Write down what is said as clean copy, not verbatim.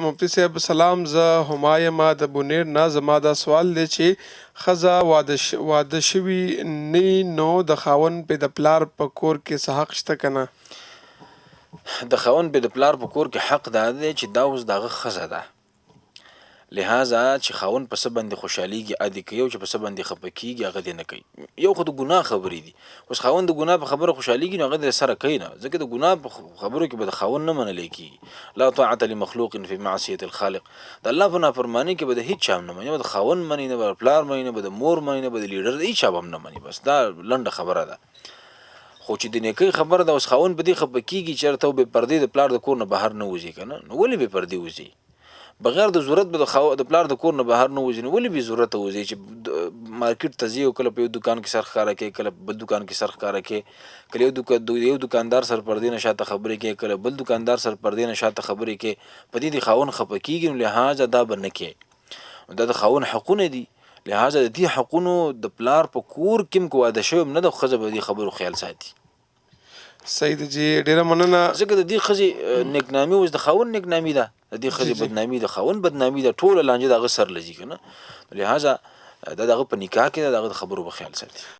مفتي صاحب سلام، زه همایم د بونیر نه. زما دا سوال دی چې ښځه واده شوي نه نو د خاوند په د پلار په کور کې څه حق شته که نه؟ د خاوند په د پلار په کور کې حق دا دی چې دا اوس د هغه ښځه ده، لهذا چې خاوند په څه باندې خوشحالېږي عادي کوي او چې په څه باندې خفه کېږي هغه دې نه کوي. یو خو د ګناه خبرې دي، اوس خاوند د ګناه په خبره خوشحالېږي نو هغه دې سره کوي نه، ځکه د ګناه په خبرو کې به د خاوند نه منلی کېږي. لا طاعة لمخلوق فی معصیة الخالق، د الله په نافرمانۍ کې به د هېڅ چا هم نه مني، نه به د خاوند مني، نه به د پلار مني، نه به د مور مني، نه به د لیډر د هېڅ چا به هم نه مني. بس دا لنډه خبره ده. خو چې د نیکۍ خبره ده، اوس خاوند په دې خفه کېږي چې چېرته بې پردې د پلار د کور نه بهر نه وځي که نه، نو ولې بې پردې وځي؟ بغیر د ضرورت به د پلار د کور نه بهر نه وځي، نو ولې بې ضرورته وځي چې مارکیټ ته ځي او کله په یو دوکان کې سر ښکاره کوي، کله په بل دوکان کې سر ښکاره کوي، کله یو دوکاندار سر پردې نه شاته خبرې کوي، کله بل دوکاندار سر پردې نه شاته خبرې کوي، په دې د خاوند خفه کېږي، نو لهذا دا به نه کوي. دا د خاوند حقونه دي، لهذا د دې حقونو د پلار په کور کې هم که واده شوی هم نه ده، ښځه به د دې خبرو خیال ساتي. صحیح دی جی، ډېره مننه. ځکه د دې ښځې نیکنامي اوس د خاوند نیکنامي ده، د دې ښځې بدنامي د خاوند بدنامي ده، ټوله لانجه د هغه سر لځي که نه، لهذا دا د هغه په نکاح کې د هغه د خبرو به خیال ساتي.